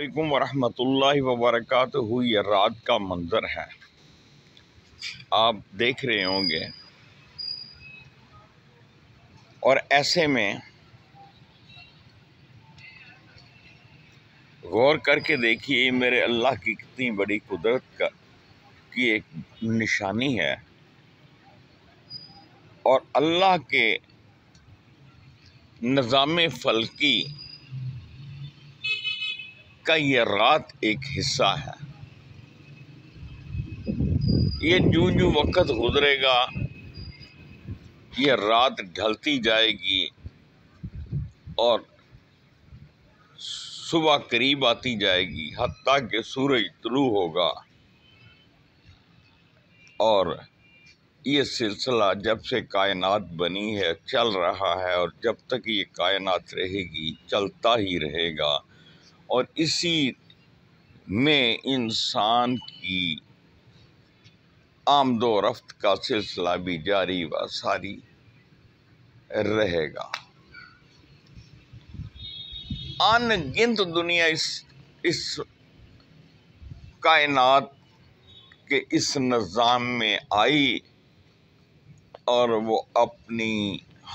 علیکم ورحمۃ اللہ وبرکاتہ۔ یہ رات کا منظر ہے، آپ دیکھ رہے ہوں گے، اور ایسے میں غور کر کے دیکھیے میرے اللہ کی کتنی بڑی قدرت کی ایک نشانی ہے، اور اللہ کے نظام فلکی کا یہ رات ایک حصہ ہے۔ یہ جو وقت گزرے گا یہ رات ڈھلتی جائے گی اور صبح قریب آتی جائے گی، حتیٰ کہ سورج طلوع ہوگا، اور یہ سلسلہ جب سے کائنات بنی ہے چل رہا ہے، اور جب تک یہ کائنات رہے گی چلتا ہی رہے گا، اور اسی میں انسان کی آمد و رفت کا سلسلہ بھی جاری و ساری رہے گا۔ ان گنت دنیا اس کائنات کے اس نظام میں آئی، اور وہ اپنی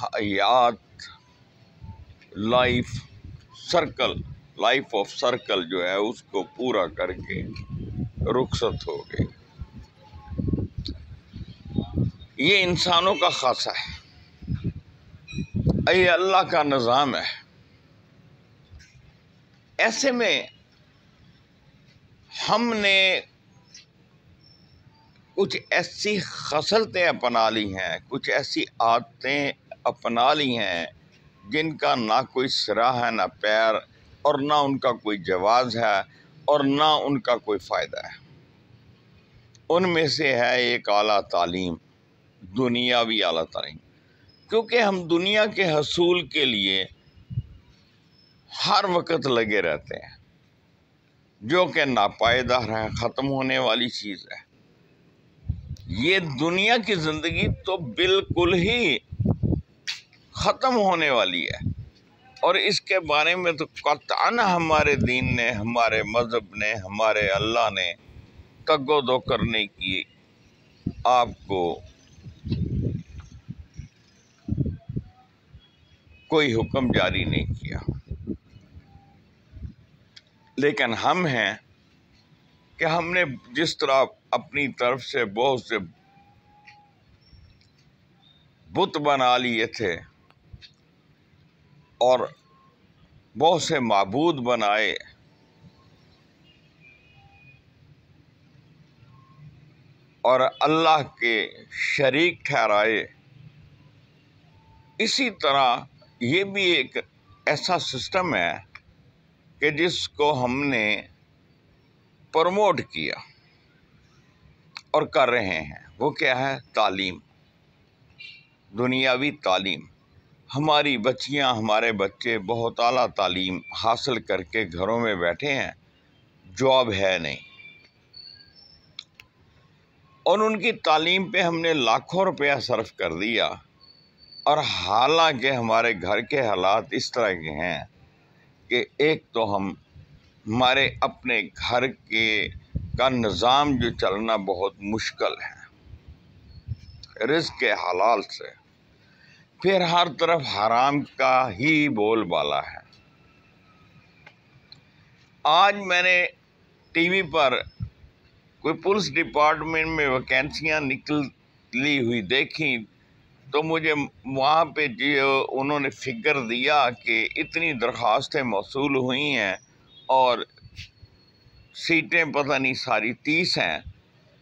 حیات لائف آف سرکل جو ہے اس کو پورا کر کے رخصت ہو گئی۔ یہ انسانوں کا خاصہ ہے، یہ اللہ کا نظام ہے۔ ایسے میں ہم نے کچھ ایسی خصلتیں اپنا لی ہیں، کچھ ایسی عادتیں اپنا لی ہیں جن کا نہ کوئی سرا ہے نہ پیر، اور نہ ان کا کوئی جواز ہے اور نہ ان کا کوئی فائدہ ہے۔ ان میں سے ہے ایک اعلیٰ تعلیم، دنیاوی اعلیٰ تعلیم، کیونکہ ہم دنیا کے حصول کے لیے ہر وقت لگے رہتے ہیں، جو کہ ناپائیدار ہے، ختم ہونے والی چیز ہے۔ یہ دنیا کی زندگی تو بالکل ہی ختم ہونے والی ہے، اور اس کے بارے میں تو قطعاً ہمارے دین نے، ہمارے مذہب نے، ہمارے اللہ نے تگ و دو کرنے کی آپ کو کوئی حکم جاری نہیں کیا۔ لیکن ہم ہیں کہ ہم نے جس طرح اپنی طرف سے بہت سے بت بنا لیے تھے اور بہت سے معبود بنائے، اور اللہ کے شریک ٹھہرائے، اسی طرح یہ بھی ایک ایسا سسٹم ہے کہ جس کو ہم نے پروموٹ کیا اور کر رہے ہیں۔ وہ کیا ہے؟ تعلیم، دنیاوی تعلیم۔ ہماری بچیاں، ہمارے بچے بہت اعلیٰ تعلیم حاصل کر کے گھروں میں بیٹھے ہیں، جاب ہے نہیں، اور ان کی تعلیم پہ ہم نے لاکھوں روپیہ صرف کر دیا، اور حالانکہ ہمارے گھر کے حالات اس طرح کے ہیں کہ ایک تو ہمارے اپنے گھر کا نظام جو چلنا بہت مشکل ہے، رزق کے حلال سے، پھر ہر طرف حرام کا ہی بول بالا ہے۔ آج میں نے ٹی وی پر کوئی پولیس ڈپارٹمنٹ میں ویکینسیاں نکلی ہوئی دیکھی، تو مجھے وہاں پہ جو انہوں نے فگر دیا کہ اتنی درخواستیں موصول ہوئی ہیں اور سیٹیں پتہ نہیں ساری 30 ہیں،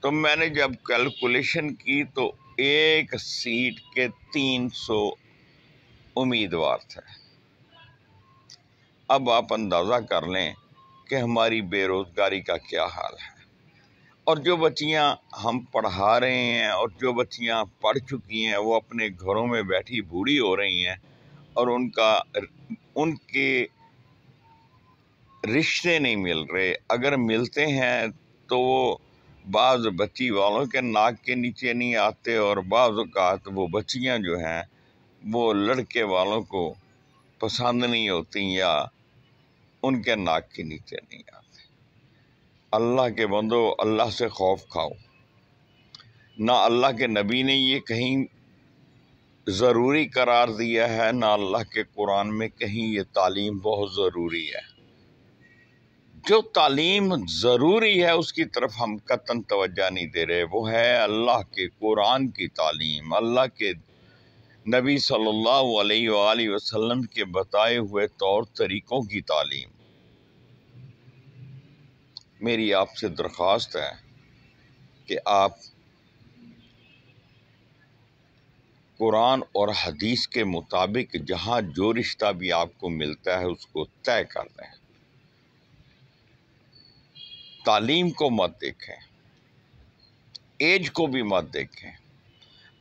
تو میں نے جب کیلکولیشن کی تو ایک سیٹ کے 300 امیدوار تھے۔ اب آپ اندازہ کر لیں کہ ہماری بے روزگاری کا کیا حال ہے، اور جو بچیاں ہم پڑھا رہے ہیں اور جو بچیاں پڑھ چکی ہیں وہ اپنے گھروں میں بیٹھی بوڑھی ہو رہی ہیں، اور ان کے رشتے نہیں مل رہے، اگر ملتے ہیں تو وہ بعض بچی والوں کے ناک کے نیچے نہیں آتے، اور بعض اوقات وہ بچیاں جو ہیں وہ لڑکے والوں کو پسند نہیں ہوتی، یا ان کے ناک کے نیچے نہیں آتے۔ اللہ کے بندو، اللہ سے خوف کھاؤ۔ نہ اللہ کے نبی نے یہ کہیں ضروری قرار دیا ہے، نہ اللہ کے قرآن میں کہیں یہ تعلیم بہت ضروری ہے۔ جو تعلیم ضروری ہے اس کی طرف ہم قطعاً توجہ نہیں دے رہے، وہ ہے اللہ کے قرآن کی تعلیم، اللہ کے نبی صلی اللہ علیہ وآلہ وسلم کے بتائے ہوئے طور طریقوں کی تعلیم۔ میری آپ سے درخواست ہے کہ آپ قرآن اور حدیث کے مطابق جہاں جو رشتہ بھی آپ کو ملتا ہے اس کو طے کر دیں۔ تعلیم کو مت دیکھیں، ایج کو بھی مت دیکھیں۔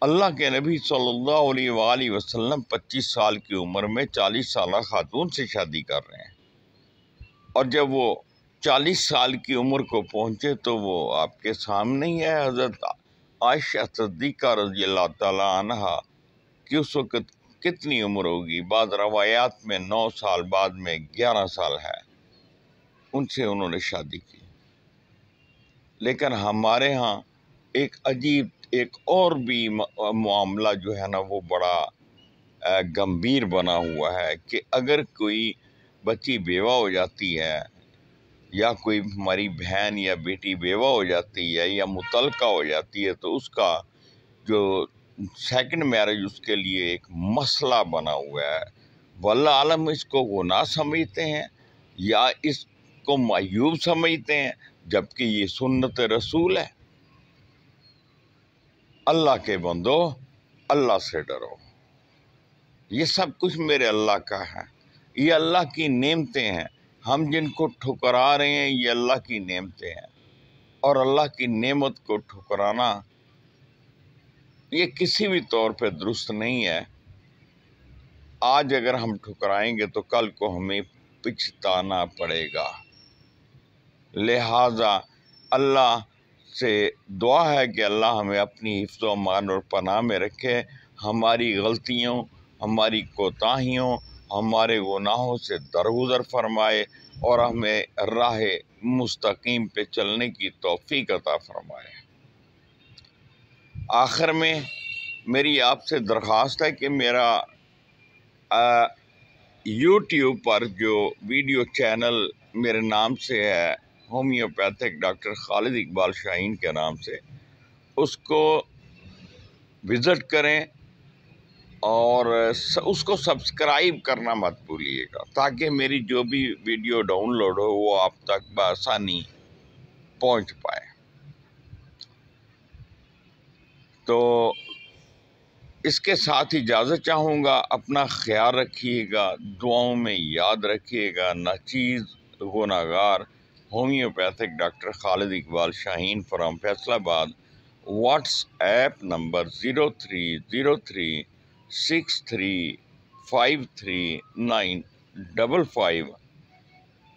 اللہ کے نبی صلی اللہ علیہ وآلہ وسلم 25 سال کی عمر میں 40 سالہ خاتون سے شادی کر رہے ہیں، اور جب وہ 40 سال کی عمر کو پہنچے تو وہ آپ کے سامنے ہی ہے۔ حضرت عائشہ صدیقہ رضی اللہ تعالیٰ عنہا کہ اس وقت کتنی عمر ہوگی، بعض روایات میں 9 سال، بعد میں 11 سال ہے، ان سے انہوں نے شادی کی۔ لیکن ہمارے ہاں ایک عجیب ایک اور بھی معاملہ جو ہے نا وہ بڑا گمبھیر بنا ہوا ہے کہ اگر کوئی بچی بیوہ ہو جاتی ہے یا کوئی ہماری بہن یا بیٹی بیوہ ہو جاتی ہے یا مطلقہ ہو جاتی ہے تو اس کا جو سیکنڈ میرج اس کے لیے ایک مسئلہ بنا ہوا ہے۔ واللہ عالم اس کو گناہ سمجھتے ہیں یا اس کو معیوب سمجھتے ہیں، جبکہ یہ سنت رسول ہے۔ اللہ کے بندو، اللہ سے ڈرو۔ یہ سب کچھ میرے اللہ کا ہے، یہ اللہ کی نعمتیں ہیں۔ ہم جن کو ٹھکرا رہے ہیں یہ اللہ کی نعمتیں ہیں، اور اللہ کی نعمت کو ٹھکرانا یہ کسی بھی طور پہ درست نہیں ہے۔ آج اگر ہم ٹھکرائیں گے تو کل کو ہمیں پچھتانا پڑے گا۔ لہٰذا اللہ سے دعا ہے کہ اللہ ہمیں اپنی حفظ و امان اور پناہ میں رکھے، ہماری غلطیوں، ہماری کوتاہیوں، ہمارے گناہوں سے درگزر فرمائے اور ہمیں راہ مستقیم پہ چلنے کی توفیق عطا فرمائے۔ آخر میں میری آپ سے درخواست ہے کہ میرا یوٹیوب پر جو ویڈیو چینل میرے نام سے ہے، ہومیوپیتھک ڈاکٹر خالد اقبال شاہین کے نام سے، اس کو وزٹ کریں اور اس کو سبسکرائب کرنا مت بھولیے گا، تاکہ میری جو بھی ویڈیو ڈاؤن لوڈ ہو وہ آپ تک بآسانی پہنچ پائے۔ تو اس کے ساتھ اجازت چاہوں گا، اپنا خیال رکھیے گا، دعاؤں میں یاد رکھیے گا۔ ناچیز گناہگار homeopathic doctor Khalid Iqbal Shaheen from Faisalabad, what's app number 030363539555۔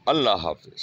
اللہ حافظ۔